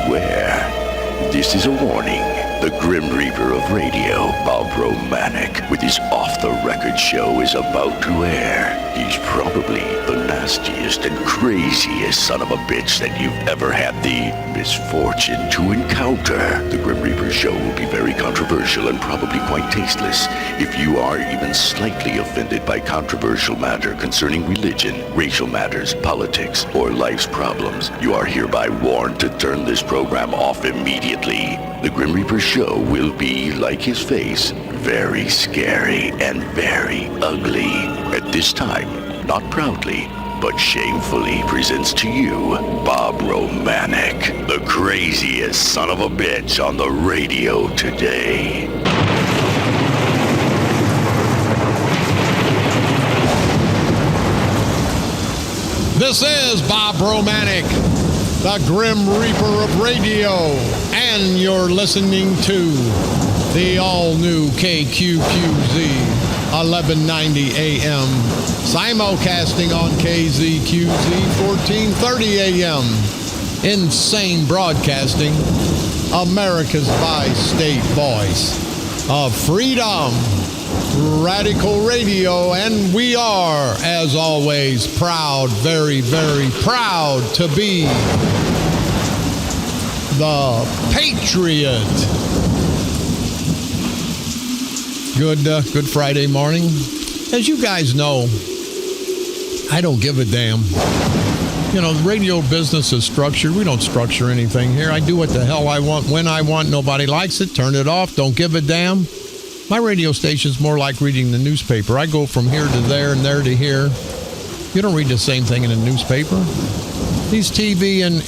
beware. This is a warning. The Grim Reaper of radio, Bob Romanik, with his off-the-record show is about to air. He's probably the nastiest and craziest son of a bitch that you've ever had the misfortune to encounter. The Grim Reaper show will be very controversial and probably quite tasteless. If you are even slightly offended by controversial matter concerning religion, racial matters, politics, or life's problems, you are hereby warned to turn this program off immediately. The Grim Reaper show will be, like his face, very scary and very ugly. At this time, not proudly, but shamefully presents to you Bob Romanik, the craziest son of a bitch on the radio today. This is Bob Romanik, the Grim Reaper of radio, and you're listening to the all-new KQQZ 1190 AM, simulcasting on KZQZ 1430 AM. Insane Broadcasting, America's bi-state voice of freedom, Radical Radio, and we are, as always, proud, very, very proud to be the Patriot. Good Friday morning. As you guys know, I don't give a damn. You know, the radio business is structured. We don't structure anything here. I do what the hell I want, when I want. Nobody likes it. Turn it off. Don't give a damn. My radio station's more like reading the newspaper. I go from here to there and there to here. You don't read the same thing in a newspaper. These TV and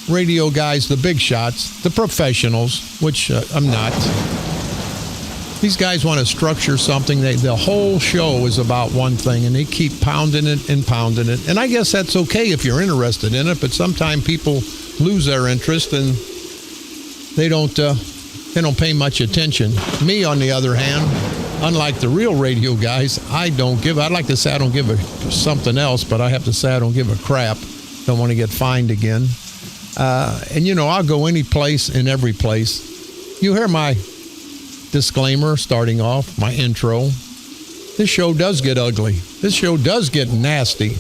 radio guys, the big shots, the professionals, which I'm not. These guys want to structure something. The whole show is about one thing, and they keep pounding it and pounding it. And I guess that's okay if you're interested in it, but sometimes people lose their interest and they don't pay much attention. Me, on the other hand, unlike the real radio guys, I'd like to say I don't give a something else, but I have to say I don't give a crap. Don't want to get fined again. And, you know, I'll go any place and every place. You hear my disclaimer starting off, my intro. This show does get ugly. This show does get nasty.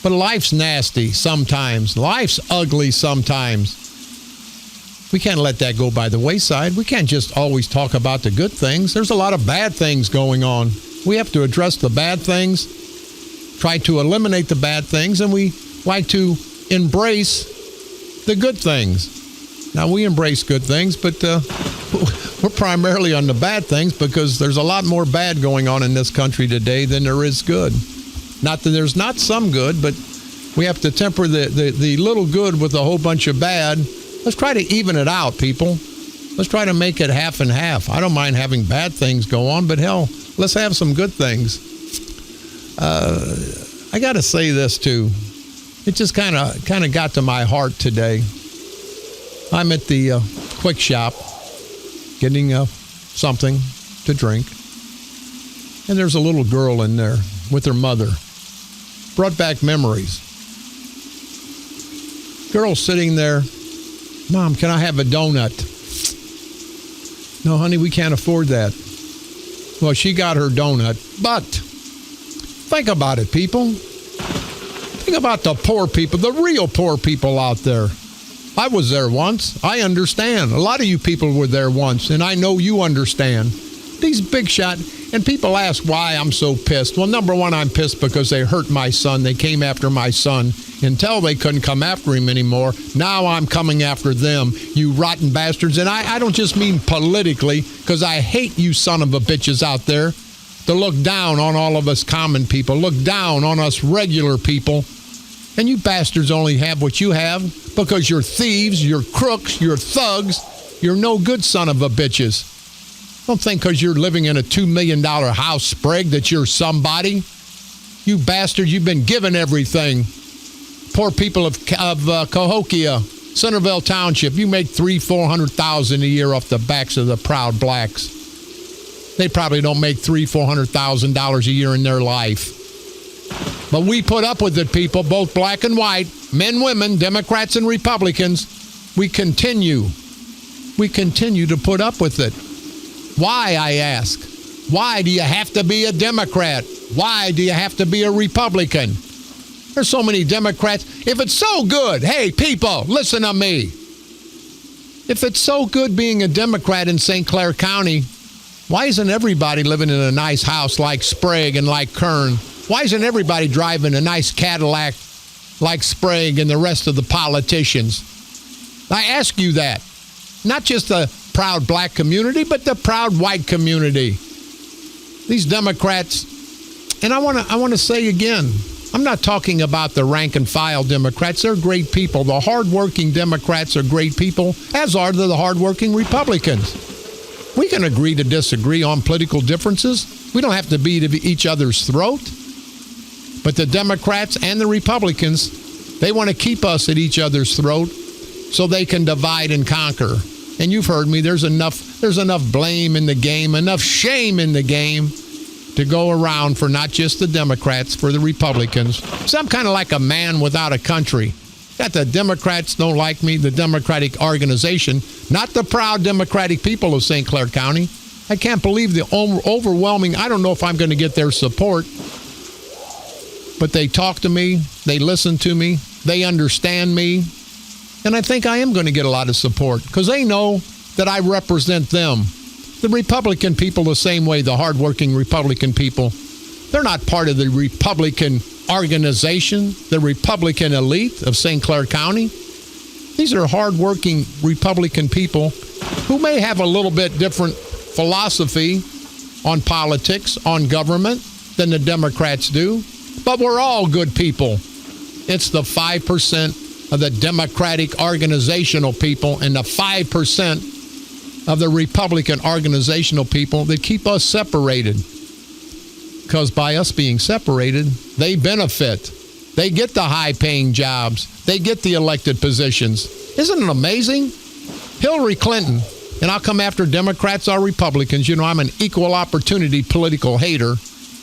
But life's nasty sometimes. Life's ugly sometimes. We can't let that go by the wayside. We can't just always talk about the good things. There's a lot of bad things going on. We have to address the bad things, try to eliminate the bad things, and we like to embrace the good things. Now, we embrace good things, but we're primarily on the bad things because there's a lot more bad going on in this country today than there is good. Not that there's not some good, but we have to temper the little good with a whole bunch of bad. Let's try to even it out, people. Let's try to make it half and half. I don't mind having bad things go on, but hell, let's have some good things. I got to say this, too. It just kind of got to my heart today. I'm at the quick shop getting something to drink, and there's a little girl in there with her mother. Brought back memories. Girl sitting there. Mom, can I have a donut? No, honey, we can't afford that. Well, she got her donut, but think about it, people. Think about the poor people, the real poor people out there. I was there once. I understand. A lot of you people were there once, and I know you understand. These big shot, and people ask why I'm so pissed. Well, number one, I'm pissed because they hurt my son. They came after my son until they couldn't come after him anymore. Now I'm coming after them, you rotten bastards. And I don't just mean politically, because I hate you son of a bitches out there to look down on all of us common people, look down on us regular people. And you bastards only have what you have because you're thieves, you're crooks, you're thugs, you're no good son of a bitches. Don't think because you're living in a $2 million house, Sprague, that you're somebody. You bastards, you've been given everything. Poor people of Cahokia, Centerville Township, you make $300,000-$400,000 a year off the backs of the proud blacks. They probably don't make $300,000-$400,000 a year in their life. But we put up with it, people, both black and white, men, women, Democrats and Republicans. We continue to put up with it. Why, I ask? Why do you have to be a Democrat? Why do you have to be a Republican? There's so many Democrats. If it's so good, hey, people, listen to me. If it's so good being a Democrat in St. Clair County, why isn't everybody living in a nice house like Sprague and like Kern? Why isn't everybody driving a nice Cadillac like Sprague and the rest of the politicians? I ask you that. Not just the proud black community, but the proud white community. These Democrats, and I want to say again, I'm not talking about the rank and file Democrats. They're great people. The hardworking Democrats are great people, as are the hardworking Republicans. We can agree to disagree on political differences. We don't have to be to each other's throat. But the Democrats and the Republicans, they want to keep us at each other's throat so they can divide and conquer. And you've heard me, there's enough blame in the game, enough shame in the game to go around for not just the Democrats, for the Republicans. So I'm kind of like a man without a country. That the Democrats don't like me, the Democratic organization, not the proud Democratic people of St. Clair County. I can't believe the overwhelming, I don't know if I'm going to get their support, but they talk to me, they listen to me, they understand me, and I think I am going to get a lot of support because they know that I represent them. The Republican people the same way, the hardworking Republican people, they're not part of the Republican organization, the Republican elite of St. Clair County. These are hardworking Republican people who may have a little bit different philosophy on politics, on government, than the Democrats do. But we're all good people. It's the 5% of the Democratic organizational people and the 5% of the Republican organizational people that keep us separated. Because by us being separated, they benefit. They get the high-paying jobs. They get the elected positions. Isn't it amazing? Hillary Clinton, and I'll come after Democrats or Republicans. You know, I'm an equal opportunity political hater.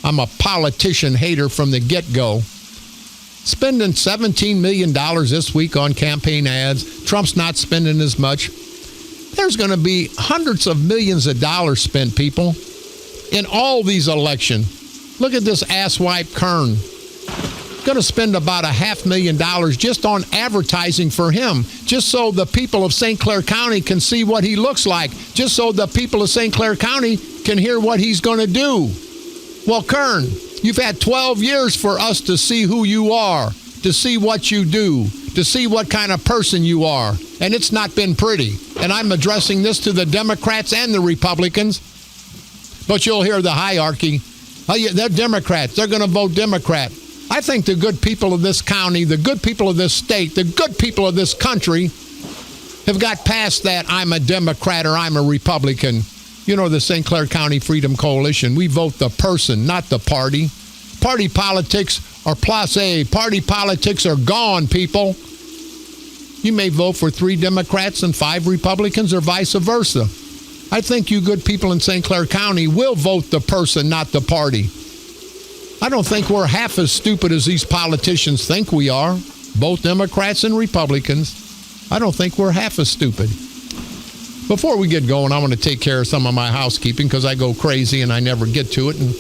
I'm a politician hater from the get-go. Spending $17 million this week on campaign ads. Trump's not spending as much. There's going to be hundreds of millions of dollars spent, people, in all these elections. Look at this asswipe Kern. Going to spend about $500,000 just on advertising for him, just so the people of St. Clair County can see what he looks like, just so the people of St. Clair County can hear what he's going to do. Well, Kern, you've had 12 years for us to see who you are, to see what you do, to see what kind of person you are. And it's not been pretty. And I'm addressing this to the Democrats and the Republicans. But you'll hear the hierarchy. Oh, yeah, they're Democrats. They're going to vote Democrat. I think the good people of this county, the good people of this state, the good people of this country have got past that I'm a Democrat or I'm a Republican. You know, the St. Clair County Freedom Coalition, we vote the person, not the party. Party politics are placé. Party politics are gone, people. You may vote for 3 Democrats and 5 Republicans or vice versa. I think you good people in St. Clair County will vote the person, not the party. I don't think we're half as stupid as these politicians think we are, both Democrats and Republicans. I don't think we're half as stupid. Before we get going, I want to take care of some of my housekeeping because I go crazy and I never get to it. And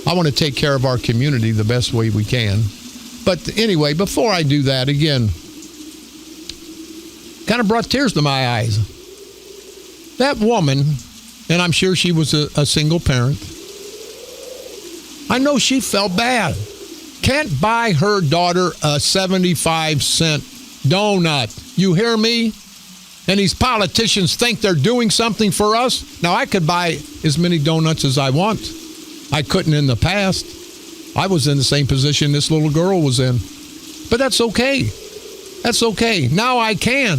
I want to take care of our community the best way we can. But anyway, before I do that, again, kind of brought tears to my eyes. That woman, and I'm sure she was a single parent, I know she felt bad. Can't buy her daughter a 75-cent donut. You hear me? And these politicians think they're doing something for us. Now, I could buy as many donuts as I want. I couldn't in the past. I was in the same position this little girl was in. But that's okay. That's okay. Now I can.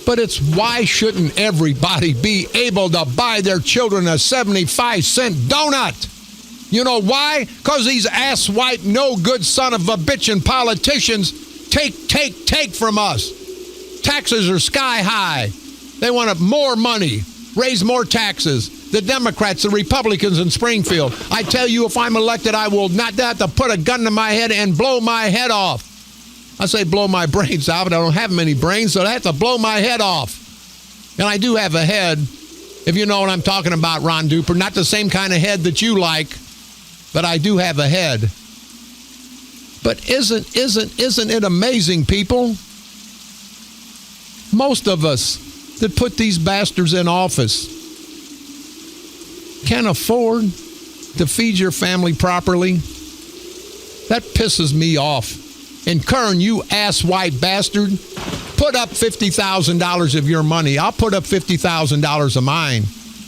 But it's why shouldn't everybody be able to buy their children a 75-cent donut? You know why? Because these asswipe, no good son of a bitchin' politicians take from us. Taxes are sky high. They want more money, raise more taxes. The Democrats, the Republicans in Springfield. I tell you, if I'm elected, I will not have to put a gun to my head and blow my head off. I say blow my brains out, but I don't have many brains, so I have to blow my head off. And I do have a head, if you know what I'm talking about, Ron Duper. Not the same kind of head that you like, but I do have a head. But isn't it amazing, people? Most of us that put these bastards in office can't afford to feed your family properly. That pisses me off. And Kern, you ass-white bastard, put up $50,000 of your money. I'll put up $50,000 of mine.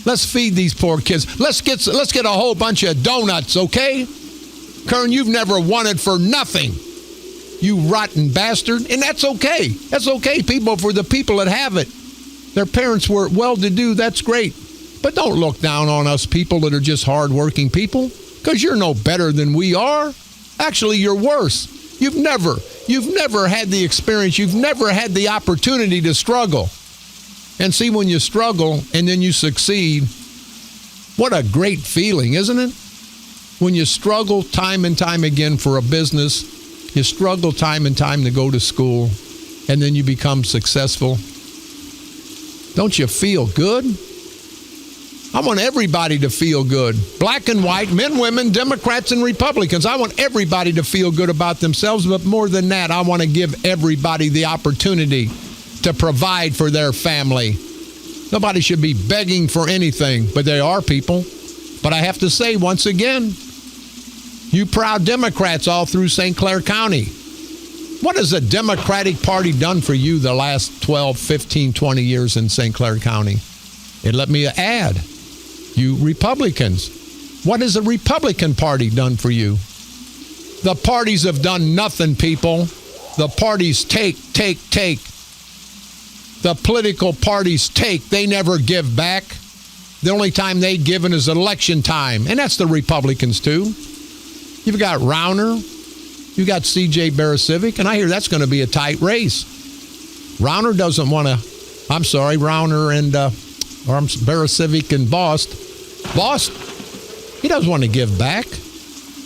Let's feed these poor kids. Let's get a whole bunch of donuts, okay? Kern, you've never wanted for nothing, you rotten bastard. And that's okay. That's okay, people, for the people that have it. Their parents were well-to-do. That's great. But don't look down on us people that are just hard-working people, because you're no better than we are. Actually, you're worse. You've never had the experience. You've never had the opportunity to struggle. And see, when you struggle and then you succeed, what a great feeling, isn't it? When you struggle time and time again for a business, you struggle time and time to go to school, and then you become successful. Don't you feel good? I want everybody to feel good. Black and white, men, women, Democrats, and Republicans. I want everybody to feel good about themselves, but more than that, I want to give everybody the opportunity to provide for their family. Nobody should be begging for anything, but they are people. But I have to say, once again, you proud Democrats all through St. Clair County, what has the Democratic Party done for you the last 12, 15, 20 years in St. Clair County? And let me add, you Republicans, what has the Republican Party done for you? The parties have done nothing, people. The parties take. The political parties take. They never give back. The only time they've given is election time, and that's the Republicans too. You've got Rauner, you've got C.J. Barasiewicz, and I hear that's going to be a tight race. Rauner doesn't want to, Rauner and Barasiewicz and Bost, he doesn't want to give back.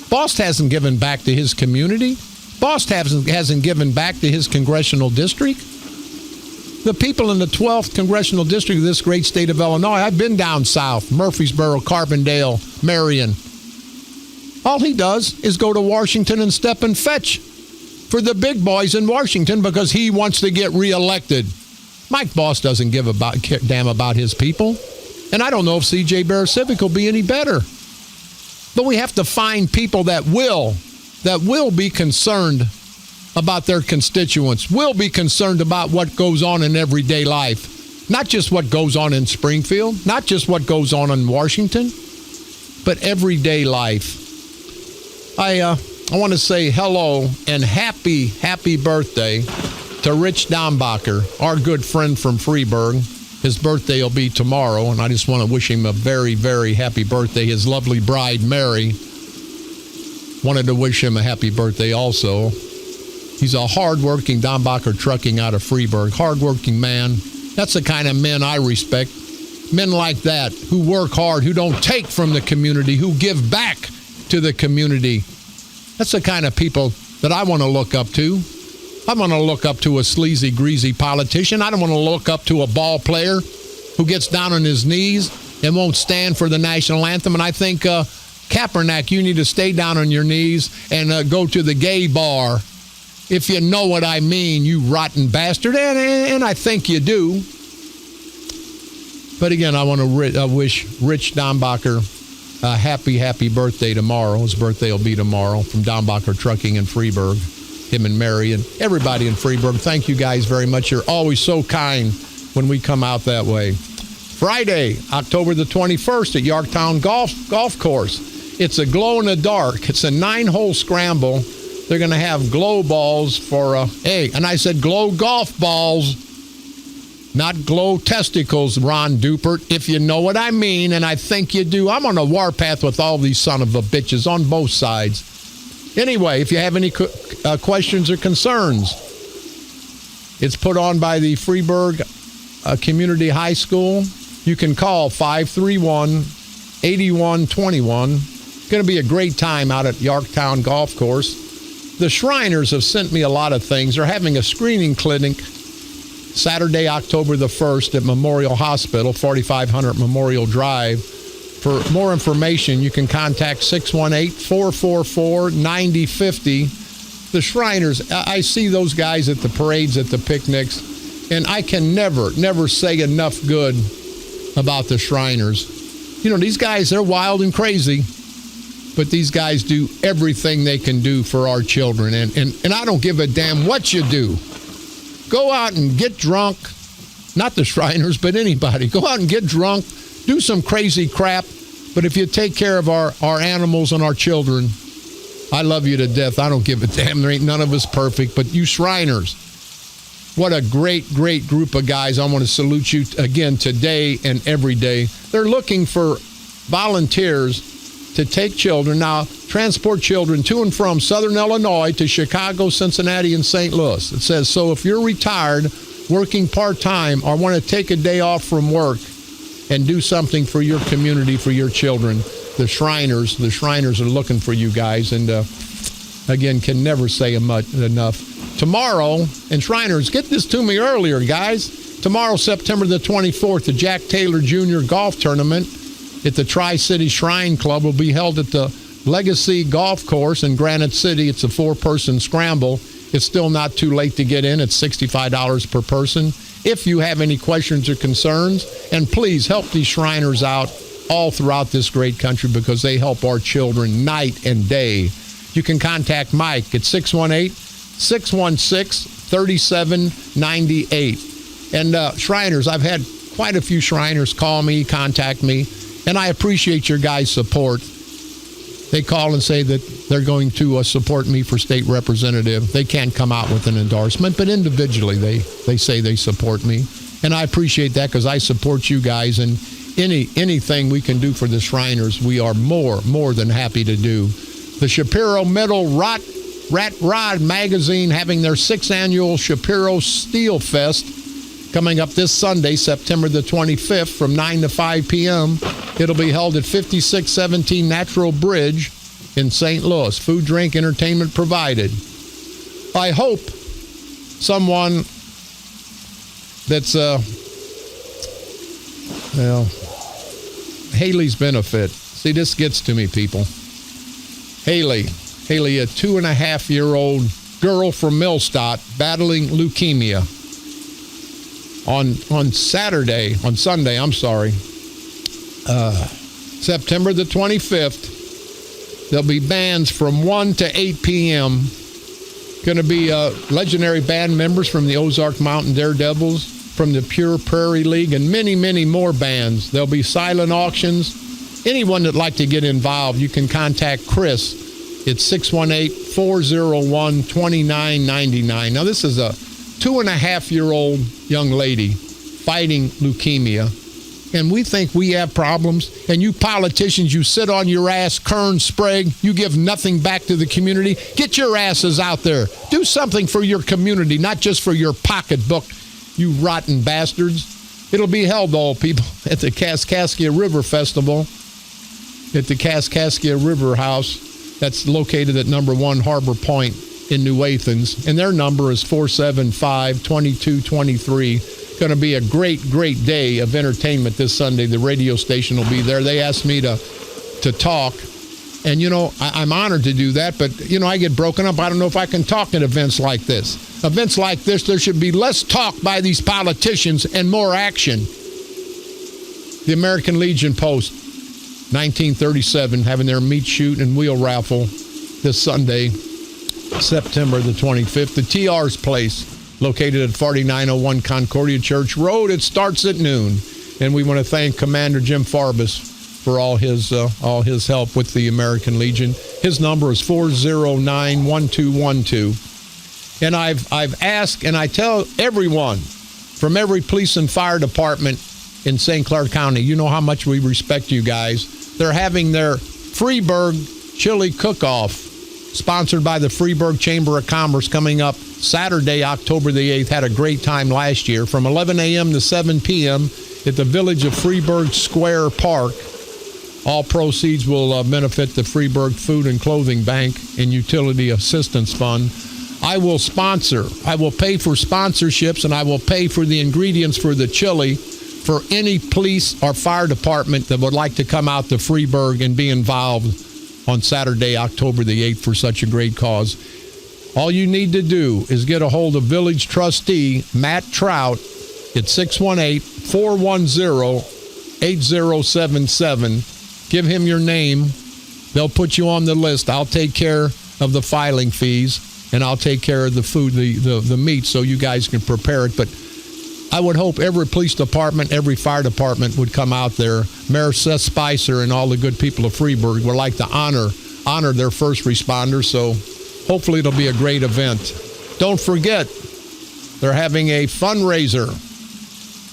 Bost hasn't given back to his community. Bost hasn't given back to his congressional district. The people in the 12th congressional district of this great state of Illinois, I've been down south, Murfreesboro, Carbondale, Marion. All he does is go to Washington and step and fetch for the big boys in Washington because he wants to get reelected. Mike Bost doesn't give a damn about his people. And I don't know if C.J. Barasiewicz will be any better. But we have to find people that will be concerned about their constituents, will be concerned about what goes on in everyday life. Not just what goes on in Springfield, not just what goes on in Washington, but everyday life. I want to say hello and happy birthday to Rich Dombacher, our good friend from Freeburg. His birthday will be tomorrow, and I just want to wish him a very, very happy birthday. His lovely bride, Mary, wanted to wish him a happy birthday also. He's a hard-working Dombacher trucking out of Freeburg. Hard-working man. That's the kind of men I respect. Men like that who work hard, who don't take from the community, who give back to the community. That's the kind of people that I want to look up to. I want to look up to a sleazy, greasy politician. I don't want to look up to a ball player who gets down on his knees and won't stand for the national anthem. And I think, Kaepernick, you need to stay down on your knees and go to the gay bar, if you know what I mean, you rotten bastard. And I think you do. But again, I want to wish Rich Dombacher a happy birthday tomorrow. His birthday will be tomorrow, from Dombacher Trucking in Freeburg. Him and Mary and everybody in Freeburg. Thank you guys very much. You're always so kind when we come out that way. Friday, October the 21st at Yorktown Golf Course. It's a glow-in-the-dark. It's a 9-hole scramble. They're going to have glow balls for, and I said glow golf balls, not glow testicles, Ron Dupert, if you know what I mean, and I think you do. I'm on a warpath with all these son of a bitches on both sides. Anyway, if you have any questions or concerns, it's put on by the Freeburg Community High School. You can call 531-8121. It's going to be a great time out at Yorktown Golf Course. the Shriners have sent me a lot of things. They're having a screening clinic Saturday, October the 1st at Memorial Hospital, 4500 Memorial Drive. For more information, you can contact 618-444-9050. The Shriners, I see those guys at the parades, at the picnics, and I can never say enough good about the Shriners. You know, these guys, they're wild and crazy, but these guys do everything they can do for our children. And I don't give a damn what you do. Go out and get drunk. Not the Shriners, but anybody. Go out and get drunk. Do some crazy crap. But if you take care of our animals and our children, I love you to death. I don't give a damn. There ain't none of us perfect. But you Shriners, what a great group of guys. I want to salute you again today and every day. They're looking for volunteers to take children. Now, transport children to and from Southern Illinois to Chicago, Cincinnati, and St. Louis. It says, so if you're retired, working part-time, or want to take a day off from work and do something for your community, for your children, the Shriners are looking for you guys. And again, can never say enough. Tomorrow, and Shriners, get this to me earlier, guys. Tomorrow, September the 24th, the Jack Taylor Jr. Golf Tournament at the Tri-City Shrine Club will be held at the Legacy Golf Course in Granite City. It's a 4-person scramble. It's still not too late to get in. It's $65 per person. If you have any questions or concerns, and please help these Shriners out all throughout this great country, because they help our children night and day. You can contact Mike at 618-616-3798. And Shriners, I've had quite a few Shriners call me, contact me, and I appreciate your guys' support. They call and say that they're going to support me for state representative. They can't come out with an endorsement, but individually they say they support me. And I appreciate that, because I support you guys, and anything we can do for the Shriners, we are more than happy to do. The Shapiro Metal Rat Rod magazine having their 6th annual Shapiro Steel Fest coming up this Sunday, September the 25th from 9 to 5 p.m. It'll be held at 5617 Natural Bridge in St. Louis. Food, drink, entertainment provided. I hope someone that's, Haley's benefit. See, this gets to me, people. Haley, a 2.5-year-old girl from Millstadt battling leukemia. On Sunday, September the 25th, there'll be bands from 1 to 8 p.m. Going to be legendary band members from the Ozark Mountain Daredevils, from the Pure Prairie League, and many more bands. There'll be silent auctions. Anyone that'd like to get involved, you can contact Chris at 618-401-2999. Now, this is a 2.5-year-old young lady fighting leukemia, and we think we have problems. And you politicians, you sit on your ass, Kern Sprague, you give nothing back to the community. Get your asses out there. Do something for your community, not just for your pocketbook, you rotten bastards. It'll be held, all people, at the Kaskaskia River Festival at the Kaskaskia River House. That's located at number 1 Harbor Point in New Athens, and their number is 475-2223. Going to be a great day of entertainment this Sunday. The radio station will be there. They asked me to talk, and I'm honored to do that, but I get broken up. I don't know if I can talk at events like this. Events like this, there should be less talk by these politicians and more action. The American Legion Post, 1937, having their meat shoot and wheel raffle this Sunday, September the 25th. The TR's Place, located at 4901 Concordia Church Road. It starts at noon. And we want to thank Commander Jim Farbus for all his help with the American Legion. His number is 409-1212. And I've asked, and I tell everyone from every police and fire department in St. Clair County, you know how much we respect you guys. They're having their Freeburg Chili Cook-Off, sponsored by the Freeburg Chamber of Commerce, coming up Saturday, October the 8th. Had a great time last year, from 11 a.m. to 7 p.m. at the Village of Freeburg Square Park. All proceeds will benefit the Freeburg Food and Clothing Bank and Utility Assistance Fund. I will pay for sponsorships, and I will pay for the ingredients for the chili for any police or fire department that would like to come out to Freeburg and be involved on Saturday, October the 8th for such a great cause. All you need to do is get a hold of Village Trustee Matt Trout at 618-410-8077. Give him your name. They'll put you on the list. I'll take care of the filing fees, and I'll take care of the food, the meat, so you guys can prepare it. But I would hope every police department, every fire department would come out there. Mayor Seth Spicer and all the good people of Freeburg would like to honor their first responders, so hopefully it'll be a great event. Don't forget, they're having a fundraiser.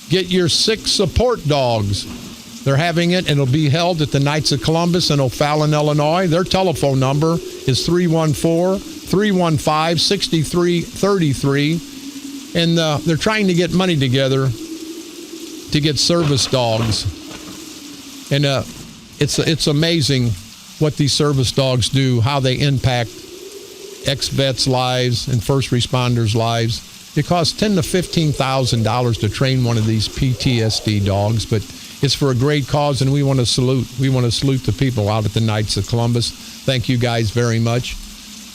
Get your 6 support dogs. They're having it, and it'll be held at the Knights of Columbus in O'Fallon, Illinois. Their telephone number is 314-315-6333. And they're trying to get money together to get service dogs. And it's amazing what these service dogs do, how they impact ex-vets' lives and first responders' lives. It costs $10,000 to $15,000 to train one of these PTSD dogs, but it's for a great cause, and we want to salute. We want to salute the people out at the Knights of Columbus. Thank you guys very much.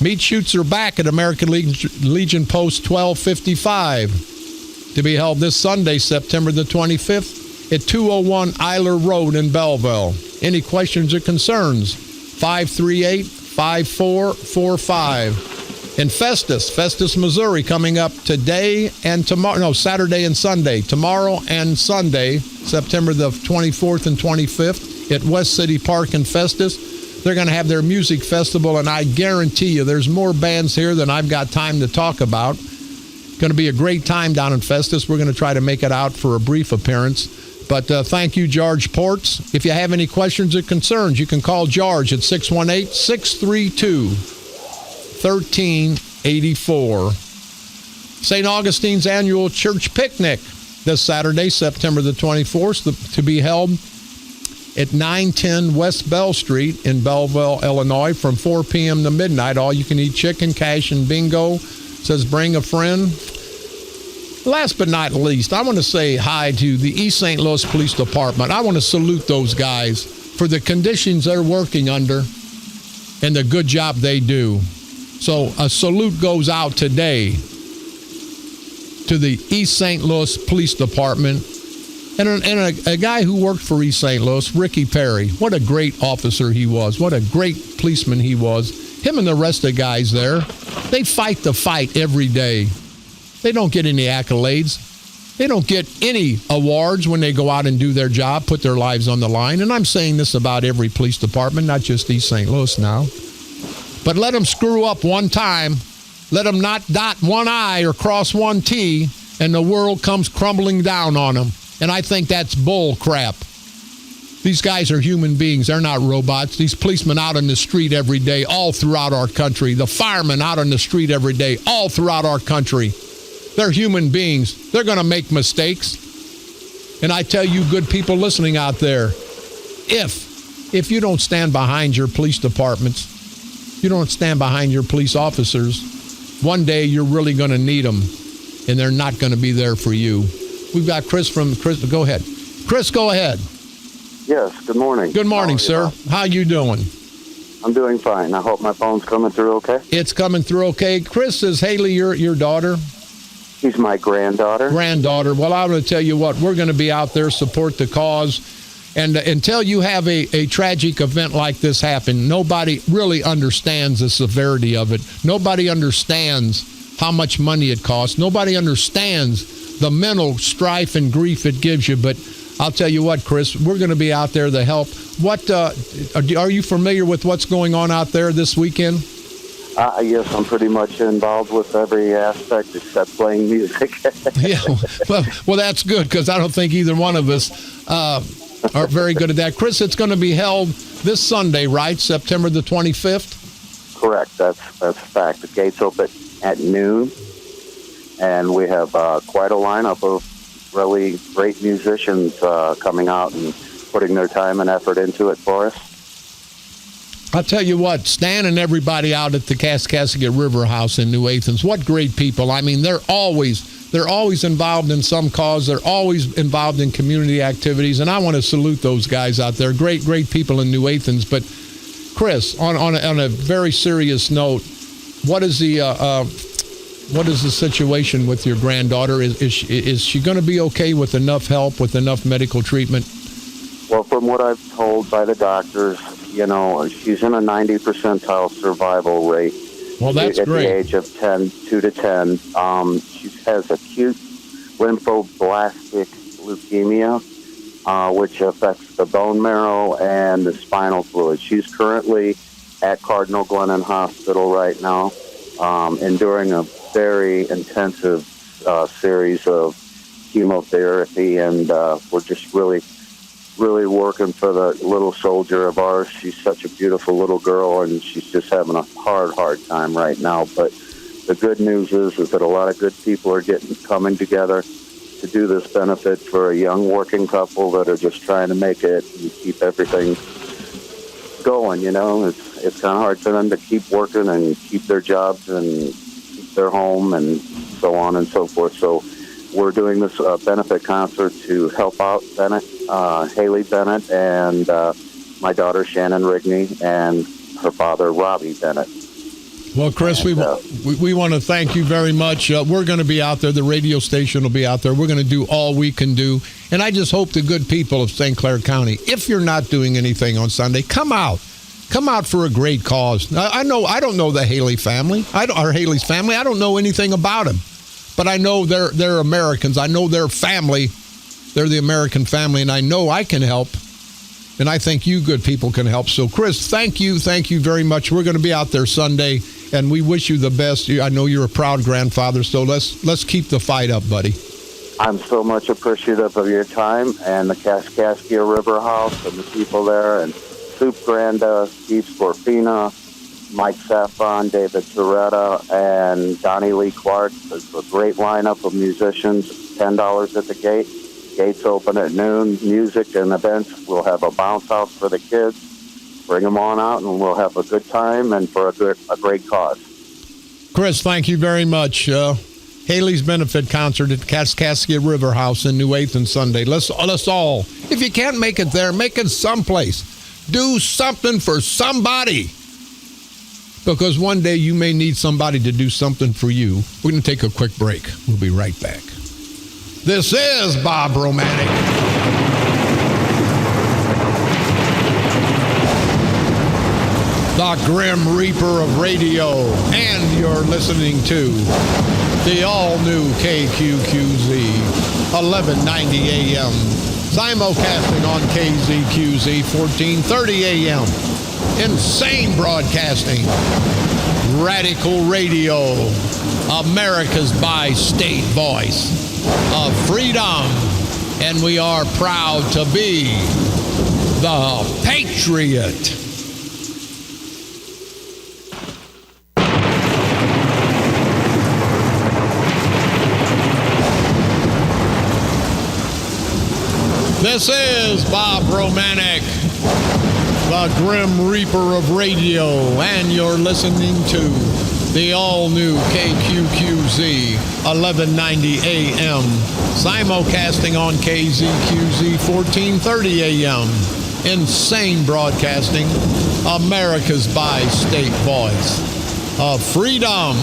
Meat shoots are back at American Legion Post 1255 to be held this Sunday, September the 25th at 201 Eiler Road in Belleville. Any questions or concerns? 538-5445. And Festus, Missouri, coming up today and tomorrow. No, Saturday and Sunday. Tomorrow and Sunday, September the 24th and 25th at West City Park in Festus. They're going to have their music festival, and I guarantee you there's more bands here than I've got time to talk about. Going to be a great time down in Festus. We're going to try to make it out for a brief appearance. But thank you, George Ports. If you have any questions or concerns, you can call George at 618-632-1384. St. Augustine's Annual Church Picnic this Saturday, September the 24th, to be held at 910 West Bell Street in Belleville, Illinois, from 4 p.m. to midnight. All you can eat chicken, cash, and bingo. Says bring a friend. Last but not least, I want to say hi to the East St. Louis Police Department. I want to salute those guys for the conditions they're working under and the good job they do. So a salute goes out today to the East St. Louis Police Department and a guy who worked for East St. Louis, Ricky Perry. What a great officer he was. What a great policeman he was. Him and the rest of the guys there, they fight the fight every day. They don't get any accolades. They don't get any awards when they go out and do their job, put their lives on the line. And I'm saying this about every police department, not just East St. Louis now. But let them screw up one time. Let them not dot one I or cross one T, and the world comes crumbling down on them. And I think that's bull crap. These guys are human beings. They're not robots. These policemen out on the street every day, all throughout our country. The firemen out on the street every day, all throughout our country. They're human beings. They're going to make mistakes. And I tell you, good people listening out there, if you don't stand behind your police departments, you don't stand behind your police officers, one day you're really going to need them, and they're not going to be there for you. We've got Chris. Go ahead. Chris, go ahead. Yes, good morning. Good morning, sir. How you doing? I'm doing fine. I hope my phone's coming through okay. It's coming through okay. Chris, is Haley your daughter? She's my granddaughter. Well, I'm going to tell you what. We're going to be out there, support the cause. And until you have a tragic event like this happen, nobody really understands the severity of it. Nobody understands how much money it costs. Nobody understands the mental strife and grief it gives you. But I'll tell you what, Chris, we're going to be out there to help. What are you familiar with what's going on out there this weekend? Yes, I'm pretty much involved with every aspect except playing music. Yeah, well, that's good, because I don't think either one of us are very good at that. Chris, it's going to be held this Sunday, right? September the 25th? Correct. That's a fact. The gates open at noon, and we have quite a lineup of really great musicians coming out and putting their time and effort into it for us. I'll tell you what, Stan and everybody out at the Kaskaskia River House in New Athens, what great people. I mean, they're always involved in some cause. They're always involved in community activities, and I want to salute those guys out there. Great people in New Athens. But Chris, on a very serious note, what is the situation with your granddaughter? Is she going to be okay with enough help, with enough medical treatment? Well, from what I've told by the doctors, she's in a 90 percentile survival rate. Well, that's great. At the age of 2 to 10. She has acute lymphoblastic leukemia, which affects the bone marrow and the spinal fluid. She's currently at Cardinal Glennon Hospital right now, enduring a very intensive series of chemotherapy, and we're just really working for the little soldier of ours. She's such a beautiful little girl, and she's just having a hard time right now. But the good news is that a lot of good people are coming together to do this benefit for a young working couple that are just trying to make it and keep everything going. It's kind of hard for them to keep working and keep their jobs and keep their home and so on and so forth. So we're doing this benefit concert to help out Haley Bennett, and my daughter Shannon Rigney, and her father Robbie Bennett. Well, Chris, we want to thank you very much. We're going to be out there. The radio station will be out there. We're going to do all we can do. And I just hope the good people of St. Clair County, if you're not doing anything on Sunday, come out. Come out for a great cause. I don't know the Haley family, or Haley's family. I don't know anything about them. But I know they're Americans. I know their family. They're the American family, and I know I can help. And I think you good people can help. So, Chris, thank you very much. We're going to be out there Sunday, and we wish you the best. I know you're a proud grandfather, so let's keep the fight up, buddy. I'm so much appreciative of your time and the Kaskaskia River House and the people there, and Soup Granda, Steve Scorfina, Mike Saffron, David Toretta, and Donnie Lee Clark. It's a great lineup of musicians, $10 at the gate. Gates open at noon. Music and events. We'll have a bounce house for the kids. Bring them on out, and we'll have a good time and for a great cause. Chris, thank you very much. Haley's benefit concert at Kaskaskia River House in New Athens Sunday. Let's all, if you can't make it there, make it someplace. Do something for somebody. Because one day you may need somebody to do something for you. We're going to take a quick break. We'll be right back. This is Bob Romanik. The Grim Reaper of radio. And you're listening to the all-new KQQZ, 1190 AM. Simulcasting on KZQZ, 1430 AM. Insane broadcasting. Radical radio. America's bi-state voice of freedom. And we are proud to be the Patriot. This is Bob Romanik, the Grim Reaper of radio, and you're listening to the all-new KQQZ, 1190 AM, simulcasting on KZQZ, 1430 AM. Insane broadcasting, America's bi-state voice of freedom,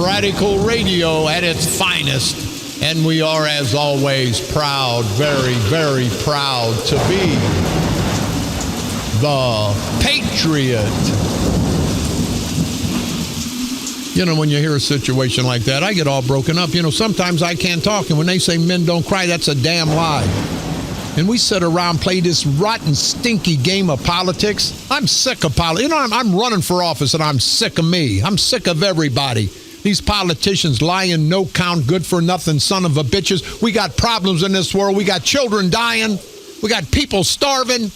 radical radio at its finest. And we are, as always, proud, very, very proud to be the Patriot. You know, when you hear a situation like that, I get all broken up. You know, sometimes I can't talk, and when they say men don't cry, that's a damn lie. And we sit around, play this rotten, stinky game of politics. I'm sick of politics. You know, I'm running for office, and I'm sick of me. I'm sick of everybody. These politicians lying, no count, good for nothing, son of a bitches. We got problems in this world. We got children dying. We got people starving.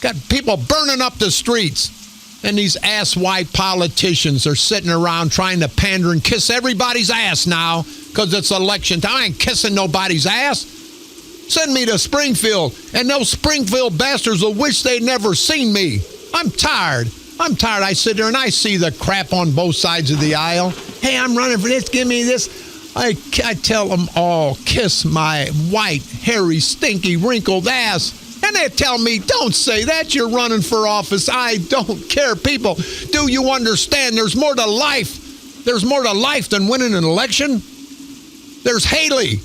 Got people burning up the streets. And these ass-white politicians are sitting around trying to pander and kiss everybody's ass now because it's election time. I ain't kissing nobody's ass. Send me to Springfield, and those Springfield bastards will wish they'd never seen me. I'm tired. I sit there and I see the crap on both sides of the aisle. Hey, I'm running for this. Give me this. I tell them all, kiss my white, hairy, stinky, wrinkled ass. And they tell me, don't say that. You're running for office. I don't care. People, do you understand? There's more to life. There's more to life than winning an election. There's Haley.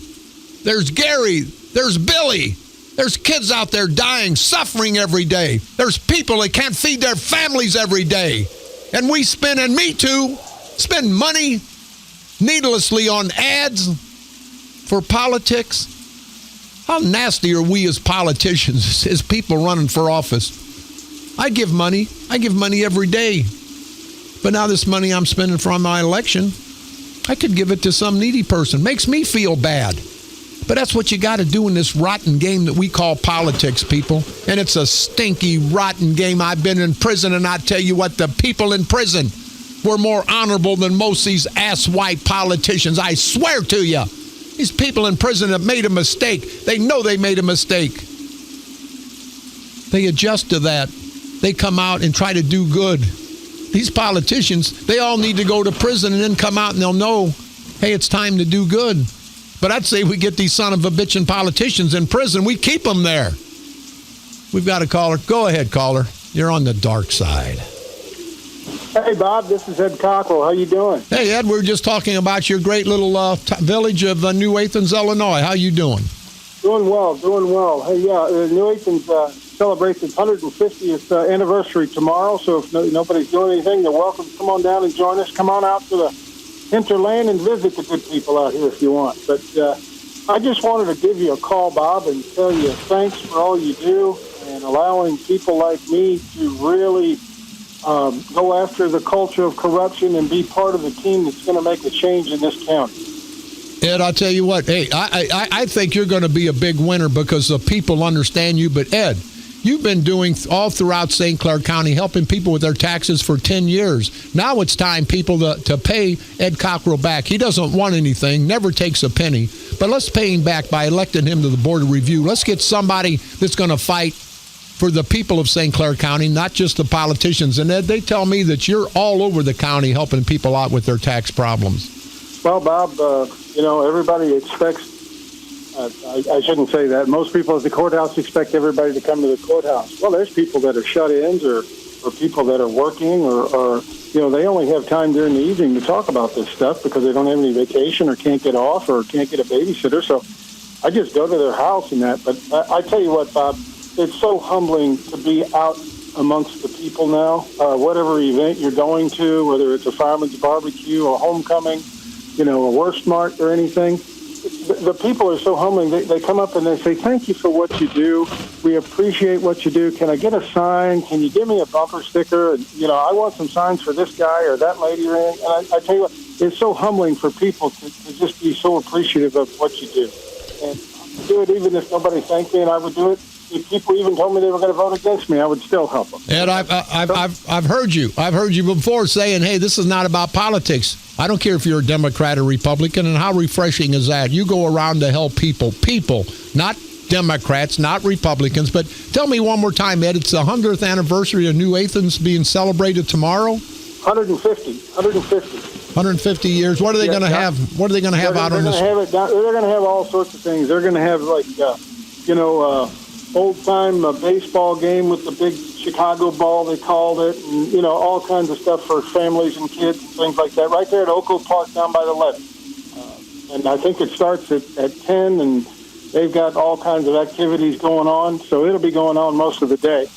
There's Gary. There's Billy. There's kids out there dying, suffering every day. There's people that can't feed their families every day. And we spend money needlessly on ads for politics. How nasty are we as politicians, as people running for office? I give money every day. But now this money I'm spending for my election, I could give it to some needy person. Makes me feel bad. But that's what you got to do in this rotten game that we call politics, people. And it's a stinky, rotten game. I've been in prison, and I tell you what, the people in prison were more honorable than most of these ass-white politicians. I swear to you. These people in prison have made a mistake. They know they made a mistake. They adjust to that. They come out and try to do good. These politicians, they all need to go to prison and then come out and they'll know, hey, it's time to do good. But I'd say we get these son of a bitchin' politicians in prison. We keep them there. We've got a caller. Go ahead, caller. You're on the dark side. Hey, Bob. This is Ed Cockrell. How you doing? Hey, Ed. We were just talking about your great little village of New Athens, Illinois. How you doing? Doing well. Hey, yeah, New Athens celebrates its 150th anniversary tomorrow. So if nobody's doing anything, they're welcome to come on down and join us. Come on out to the hinterland and visit the good people out here if you want. But I just wanted to give you a call, Bob, and tell you thanks for all you do and allowing people like me to really go after the culture of corruption and be part of the team that's going to make a change in this county. Ed, I'll tell you what. Hey, I think you're going to be a big winner because the people understand you. But, Ed, you've been doing all throughout St. Clair County, helping people with their taxes for 10 years. Now it's time, people, to pay Ed Cockrell back. He doesn't want anything, never takes a penny. But let's pay him back by electing him to the Board of Review. Let's get somebody that's going to fight for the people of St. Clair County, not just the politicians. And, Ed, they tell me that you're all over the county helping people out with their tax problems. Well, Bob, everybody expects, I shouldn't say that. Most people at the courthouse expect everybody to come to the courthouse. Well, there's people that are shut-ins or people that are working or they only have time during the evening to talk about this stuff because they don't have any vacation or can't get off or can't get a babysitter. So I just go to their house and that. But I tell you what, Bob, it's so humbling to be out amongst the people now. Whatever event you're going to, whether it's a fireman's barbecue or homecoming, a Worst Mart or anything, the people are so humbling. They come up and they say, thank you for what you do. We appreciate what you do. Can I get a sign? Can you give me a bumper sticker? And, I want some signs for this guy or that lady. And I tell you what, it's so humbling for people to just be so appreciative of what you do. And I do it even if nobody thanked me, and I would do it. If people even told me they were going to vote against me, I would still help them. And I've heard you. I've heard you before saying, hey, this is not about politics. I don't care if you're a Democrat or Republican, and how refreshing is that? You go around to help people, not Democrats, not Republicans. But tell me one more time, Ed, it's the 100th anniversary of New Athens being celebrated tomorrow? 150 years. What are they going to have? What are they going to have out on this? They're going to have all sorts of things. They're going to have, old-time baseball game with the big Chicago ball, they called it, and, all kinds of stuff for families and kids and things like that, right there at Oakland Park down by the levee. And I think it starts at 10, and they've got all kinds of activities going on, so it'll be going on most of the day.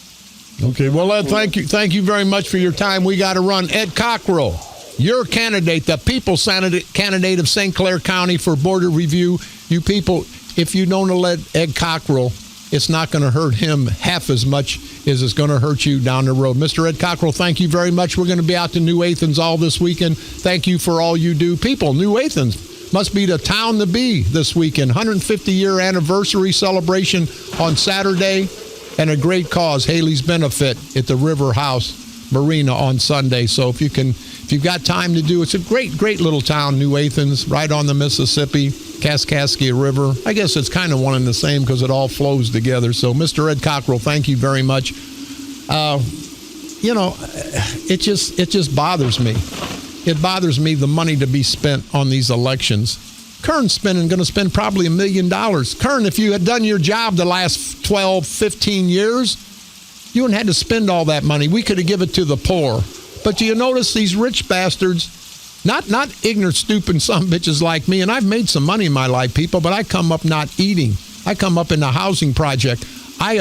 Okay, well, Ed, thank you very much for your time. We got to run. Ed Cockrell, your candidate, the people's candidate of St. Clair County for Board of Review. You people, if you don't elect Ed Cockrell, it's not going to hurt him half as much as it's going to hurt you down the road. Mr. Ed Cockrell, thank you very much. We're going to be out to New Athens all this weekend. Thank you for all you do. People, New Athens must be the town to be this weekend. 150-year anniversary celebration on Saturday and a great cause, Haley's Benefit at the River House Marina on Sunday. So if you've got time to do, it's a great little town, New Athens, right on the Mississippi. Kaskaskia River. I guess it's kind of one and the same because it all flows together. So, Mr. Ed Cockrell, thank you very much. It just bothers me. It bothers me the money to be spent on these elections. Kern's going to spend probably $1 million. Kern, if you had done your job the last 12, 15 years, you wouldn't have had to spend all that money. We could have given it to the poor. But do you notice these rich bastards, not ignorant, stupid some bitches like me, and I've made some money in my life, people, but I come up not eating. I come up in a housing project. I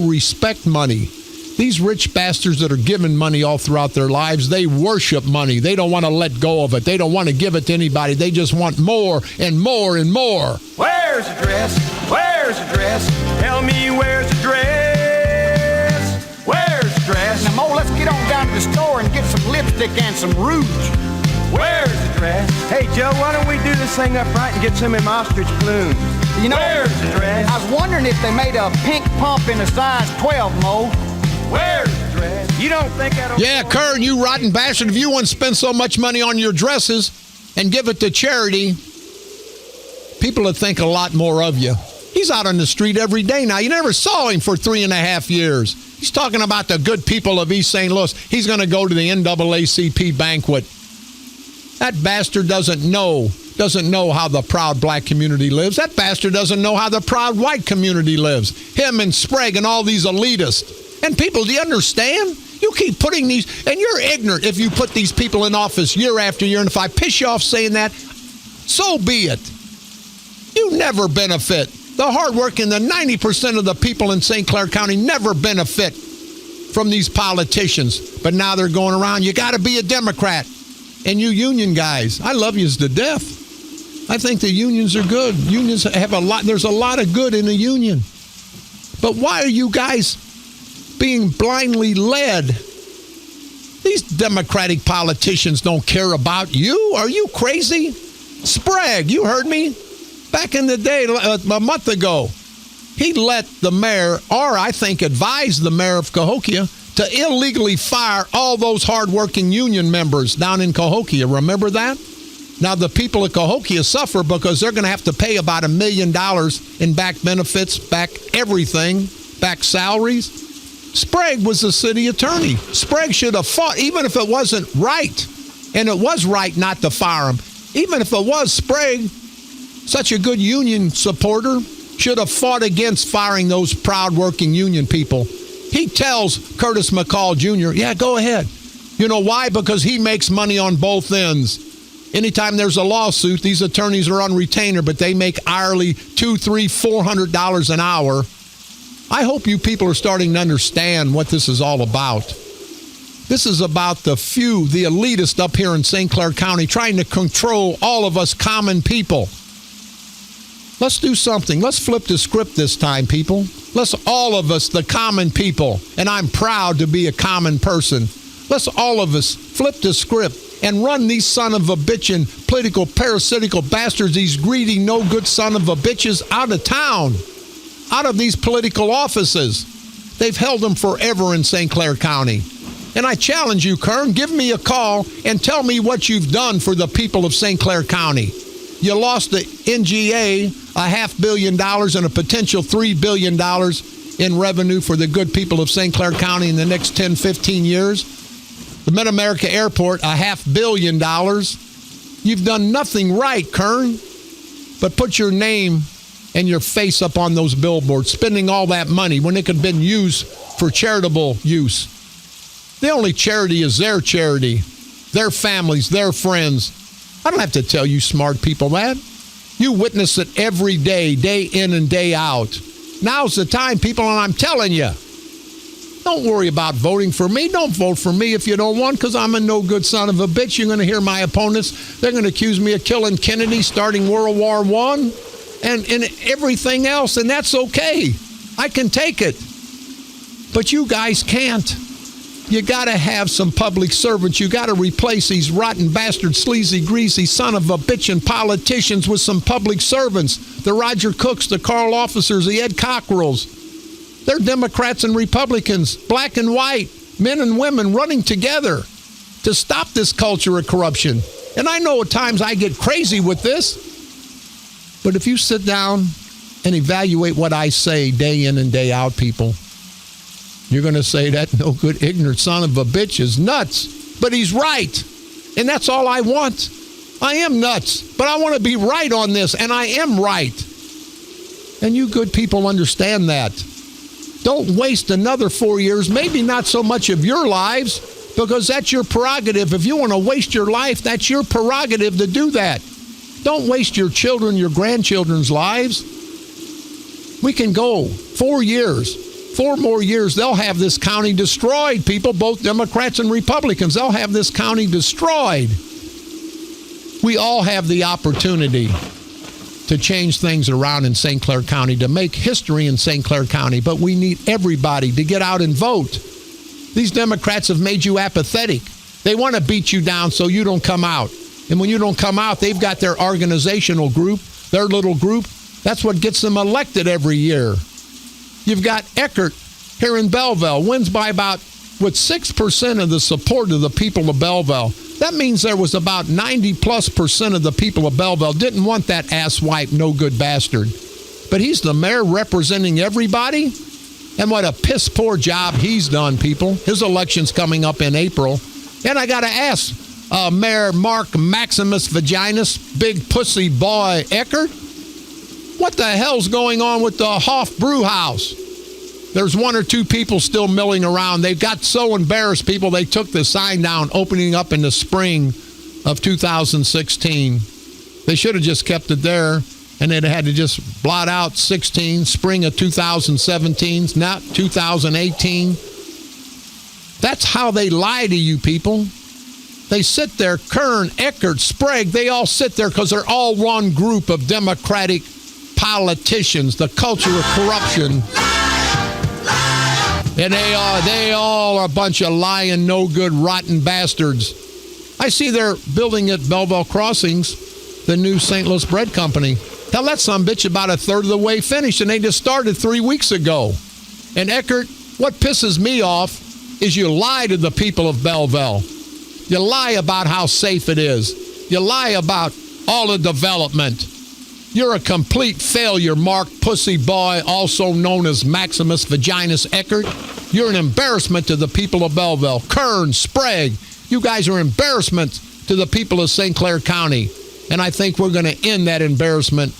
respect money. These rich bastards that are giving money all throughout their lives, they worship money. They don't want to let go of it. They don't want to give it to anybody. They just want more and more and more. Where's the dress? Where's the dress? Tell me where's the dress? Where's the dress? Now, Mo, let's get on down to the store and get some lipstick and some rouge. Where's the dress? Hey, Joe, why don't we do this thing up right and get some of them ostrich plumes? You know, where's the dress? I was wondering if they made a pink pump in a size 12, Mo. Where's the dress? You don't think that'll... Yeah, Kern, you rotten bastard. If you want to spend so much money on your dresses and give it to charity, people would think a lot more of you. He's out on the street every day now. You never saw him for 3.5 years. He's talking about the good people of East St. Louis. He's going to go to the NAACP banquet. That bastard doesn't know how the proud black community lives. That bastard doesn't know how the proud white community lives. Him and Sprague and all these elitists. And people, do you understand? You keep putting these, and you're ignorant if you put these people in office year after year. And if I piss you off saying that, so be it. You never benefit. The hardworking, the 90% of the people in St. Clair County never benefit from these politicians. But now they're going around, you got to be a Democrat. And you union guys, I love yous to death. I think the unions are good. Unions have a lot, there's a lot of good in a union. But why are you guys being blindly led? These Democratic politicians don't care about you. Are you crazy? Sprague, you heard me? Back in the day, a month ago, he let the mayor, or I think advised the mayor of Cahokia, to illegally fire all those hardworking union members down in Cahokia. Remember that? Now, the people of Cahokia suffer because they're going to have to pay about $1 million in back benefits, back everything, back salaries. Sprague was the city attorney. Sprague should have fought, even if it wasn't right. And it was right not to fire him. Even if it was, Sprague, such a good union supporter, should have fought against firing those proud working union people. He tells Curtis McCall Jr., yeah, go ahead. You know why? Because he makes money on both ends. Anytime there's a lawsuit, these attorneys are on retainer, but they make hourly $200, $300, $400 an hour. I hope you people are starting to understand what this is all about. This is about the few, the elitists up here in St. Clair County, trying to control all of us common people. Let's do something. Let's flip the script this time, people. Let's all of us, the common people, and I'm proud to be a common person. Let's all of us flip the script and run these son of a bitchin' political parasitical bastards, these greedy, no good son of a bitches out of town, out of these political offices. They've held them forever in St. Clair County. And I challenge you, Kern, give me a call and tell me what you've done for the people of St. Clair County. You lost the NGA $500 million and a potential $3 billion in revenue for the good people of St. Clair County in the next 10, 15 years. The Mid-America Airport, $500 million. You've done nothing right, Kern, but put your name and your face up on those billboards, spending all that money when it could have been used for charitable use. The only charity is their charity, their families, their friends. I don't have to tell you smart people that. You witness it every day, day in and day out. Now's the time, people, and I'm telling you, don't worry about voting for me. Don't vote for me if you don't want, because I'm a no-good son of a bitch. You're going to hear my opponents. They're going to accuse me of killing Kennedy, starting World War I, and everything else, and that's okay. I can take it. But you guys can't. You got to have some public servants. You got to replace these rotten bastard, sleazy, greasy son of a bitchin' politicians with some public servants. The Roger Cooks, the Carl Officers, the Ed Cockrells. They're Democrats and Republicans, black and white, men and women running together to stop this culture of corruption. And I know at times I get crazy with this. But if you sit down and evaluate what I say day in and day out, people, you're going to say that no good, ignorant son of a bitch is nuts. But he's right. And that's all I want. I am nuts, but I want to be right on this, and I am right. And you good people understand that. Don't waste another 4 years, maybe not so much of your lives, because that's your prerogative. If you want to waste your life, that's your prerogative to do that. Don't waste your children, your grandchildren's lives. We can go 4 years. 4 more years, they'll have this county destroyed, people, both Democrats and Republicans. They'll have this county destroyed. We all have the opportunity to change things around in St. Clair County, to make history in St. Clair County, but we need everybody to get out and vote. These Democrats have made you apathetic. They want to beat you down so you don't come out. And when you don't come out, they've got their organizational group, their little group. That's what gets them elected every year. You've got Eckert here in Belleville, wins by about, 6% of the support of the people of Belleville. That means there was about 90+% of the people of Belleville didn't want that asswipe, no good bastard. But he's the mayor representing everybody. And what a piss poor job he's done, people. His election's coming up in April. And I got to ask Mayor Mark Maximus Vaginas, big pussy boy Eckert, what the hell's going on with the Hoff Brew House? There's 1 or 2 people still milling around. They got so embarrassed, people, they took the sign down, opening up in the spring of 2016. They should have just kept it there, and they'd had to just blot out 16, spring of 2017, not 2018. That's how they lie to you, people. They sit there, Kern, Eckert, Sprague, they all sit there because they're all one group of Democratic politicians, the culture of corruption. And they all are a bunch of lying, no good, rotten bastards. I see they're building at Belleville Crossings, the new St. Louis bread company. Hell, that sumbitch about a third of the way finished, and they just started 3 weeks ago. And Eckert, what pisses me off is you lie to the people of Belleville. You lie about how safe it is. You lie about all the development. You're a complete failure, Mark Pussy Boy, also known as Maximus Vaginas Eckert. You're an embarrassment to the people of Belleville. Kern, Sprague, you guys are embarrassment to the people of St. Clair County. And I think we're going to end that embarrassment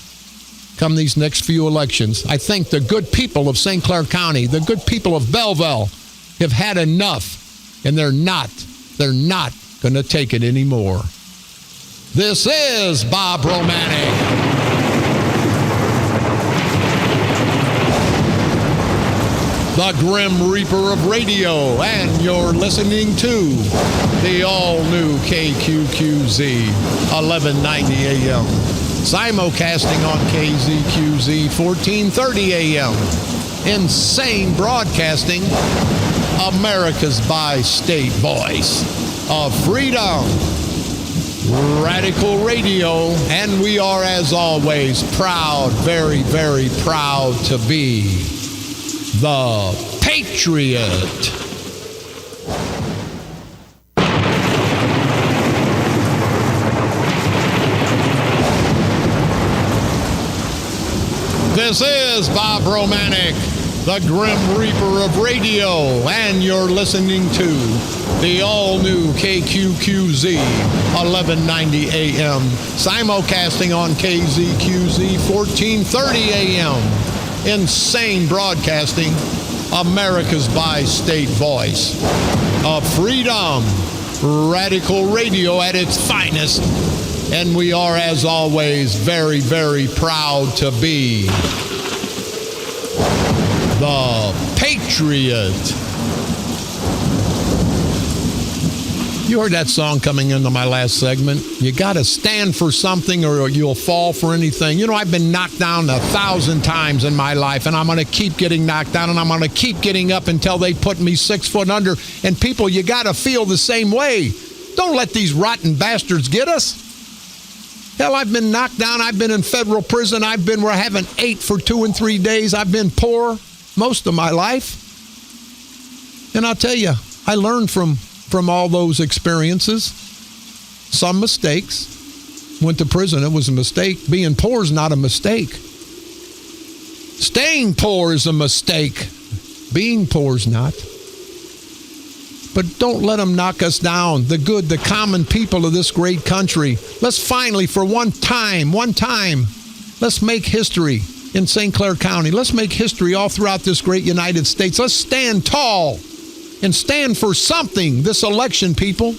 come these next few elections. I think the good people of St. Clair County, the good people of Belleville have had enough, and they're not going to take it anymore. This is Bob Romanik. The Grim Reaper of Radio, and you're listening to the all-new KQQZ 1190 AM, simulcasting on KZQZ 1430 AM, insane broadcasting, America's bi-state voice of freedom, Radical Radio, and we are, as always, proud, very, very proud to be the Patriot. This is Bob Romanik, the Grim Reaper of Radio, and you're listening to the all-new KQQZ 1190 AM, simulcasting on KZQZ 1430 AM. Insane broadcasting, America's bi-state voice of freedom, Radical Radio at its finest. And we are, as always, very, very proud to be the Patriot. You heard that song coming into my last segment. You got to stand for something or you'll fall for anything. You know, I've been knocked down 1,000 times in my life, and I'm going to keep getting knocked down, and I'm going to keep getting up until they put me 6 foot under. And people, you got to feel the same way. Don't let these rotten bastards get us. Hell, I've been knocked down. I've been in federal prison. We're having 8 for 2 and 3 days. I've been poor most of my life. And I'll tell you, I learned from all those experiences, some mistakes, went to prison. It was a mistake. Being poor is not a mistake. Staying poor is a mistake. Being poor is not. But don't let them knock us down, the good, the common people of this great country. Let's finally, for one time, let's make history in St. Clair County. Let's make history all throughout this great United States. Let's stand tall and stand for something this election, people.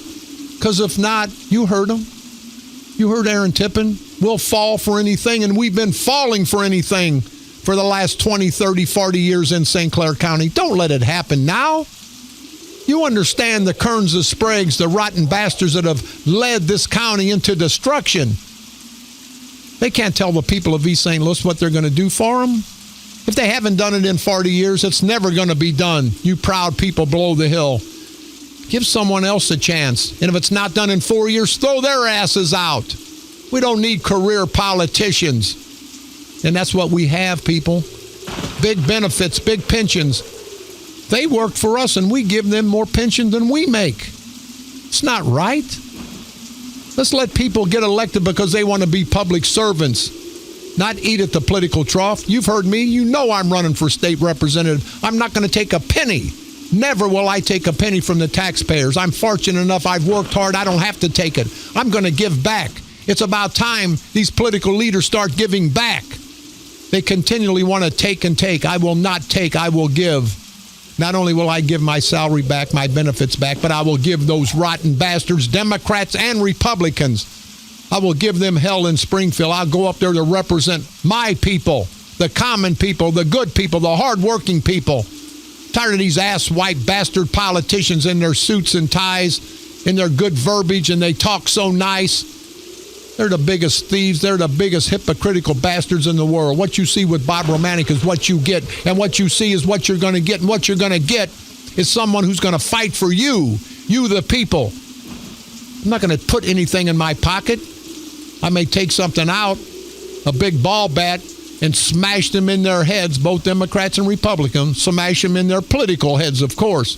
Because if not, you heard them. You heard Aaron Tippin. We'll fall for anything, and we've been falling for anything for the last 20, 30, 40 years in St. Clair County. Don't let it happen now. You understand the Kearns, the Spriggs, the rotten bastards that have led this county into destruction. They can't tell the people of East St. Louis what they're going to do for them. If they haven't done it in 40 years, it's never going to be done. You proud people below the hill. Give someone else a chance. And if it's not done in 4 years, throw their asses out. We don't need career politicians. And that's what we have, people. Big benefits, big pensions. They work for us, and we give them more pension than we make. It's not right. Let's let people get elected because they want to be public servants, not eat at the political trough. You've heard me. You know I'm running for state representative. I'm not going to take a penny. Never will I take a penny from the taxpayers. I'm fortunate enough. I've worked hard. I don't have to take it. I'm going to give back. It's about time these political leaders start giving back. They continually want to take and take. I will not take. I will give. Not only will I give my salary back, my benefits back, but I will give those rotten bastards, Democrats and Republicans, I will give them hell in Springfield. I'll go up there to represent my people, the common people, the good people, the hardworking people. Tired of these ass-white bastard politicians in their suits and ties, in their good verbiage, and they talk so nice. They're the biggest thieves. They're the biggest hypocritical bastards in the world. What you see with Bob Romanik is what you get, and what you see is what you're going to get, and what you're going to get is someone who's going to fight for you the people. I'm not going to put anything in my pocket. I may take something out, a big ball bat, and smash them in their heads, both Democrats and Republicans, smash them in their political heads, of course.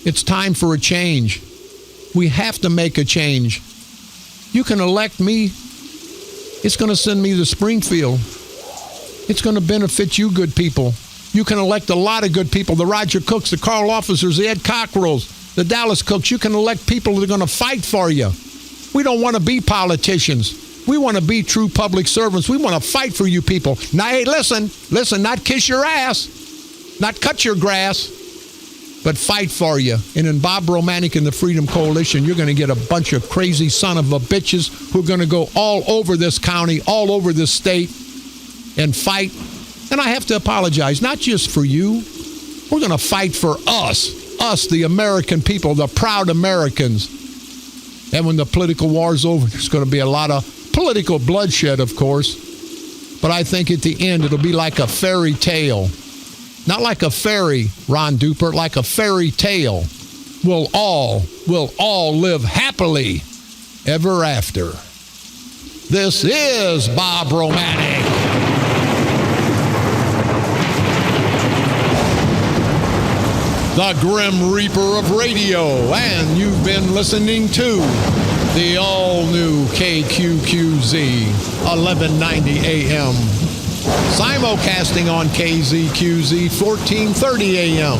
It's time for a change. We have to make a change. You can elect me. It's going to send me to Springfield. It's going to benefit you good people. You can elect a lot of good people, the Roger Cooks, the Carl Officers, the Ed Cockrells, the Dallas Cooks. You can elect people that are going to fight for you. We don't want to be politicians. We want to be true public servants. We want to fight for you people. Now, hey, listen, not kiss your ass, not cut your grass, but fight for you. And in Bob Romanik and the Freedom Coalition, you're going to get a bunch of crazy son of a bitches who are going to go all over this county, all over this state, and fight. And I have to apologize, not just for you. We're going to fight for us, the American people, the proud Americans. And when the political war's over, there's going to be a lot of political bloodshed, of course. But I think at the end, it'll be like a fairy tale. Not like a fairy, Ron Duper, like a fairy tale. We'll all live happily ever after. This is Bob Romanik. The Grim Reaper of radio, and you've been listening to the all-new KQQZ 1190 AM. Simulcasting on KZQZ 1430 AM.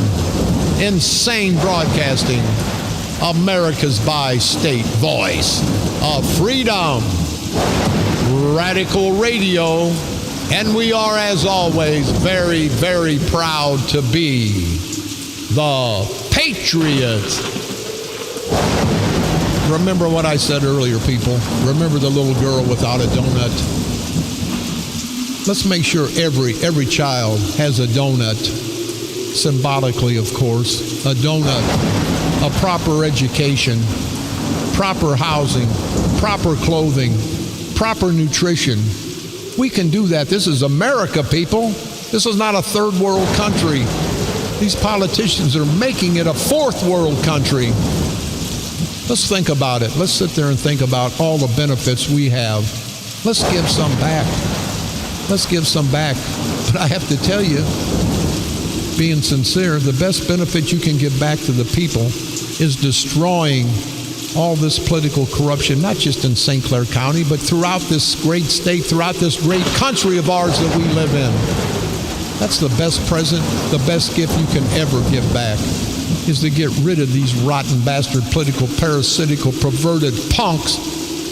Insane broadcasting. America's bi-state voice of freedom. Radical radio. And we are, as always, very, very proud to be the Patriots. Remember what I said earlier, people. Remember the little girl without a donut. Let's make sure every child has a donut, symbolically, of course, a donut, a proper education, proper housing, proper clothing, proper nutrition. We can do that. This is America, people. This is not a third world country. These politicians are making it a fourth world country. Let's think about it. Let's sit there and think about all the benefits we have. Let's give some back. Let's give some back. But I have to tell you, being sincere, the best benefit you can give back to the people is destroying all this political corruption, not just in St. Clair County, but throughout this great state, throughout this great country of ours that we live in. That's the best present, the best gift you can ever give back, is to get rid of these rotten bastard political, parasitical, perverted punks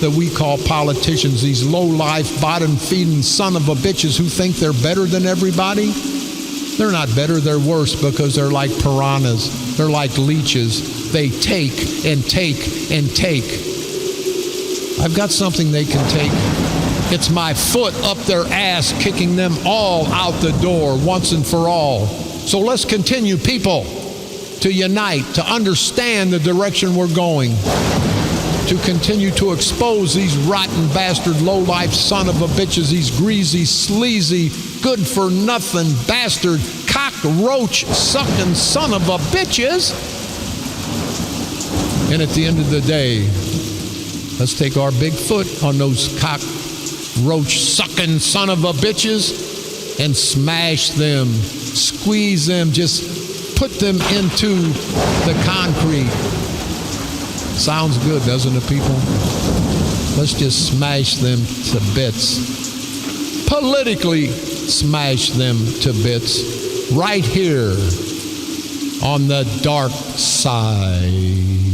that we call politicians, these low-life, bottom-feeding son of a bitches who think they're better than everybody. They're not better, they're worse, because they're like piranhas. They're like leeches. They take and take and take. I've got something they can take. It's my foot up their ass, kicking them all out the door once and for all. So let's continue, people, to unite, to understand the direction we're going, to continue to expose these rotten bastard low-life son of a bitches, these greasy, sleazy, good-for-nothing bastard cockroach-sucking son of a bitches. And at the end of the day, let's take our big foot on those cockroach-sucking son of a bitches and smash them, squeeze them, just put them into the concrete. Sounds good, doesn't it, people? Let's just smash them to bits. Politically smash them to bits. Right here on the dark side.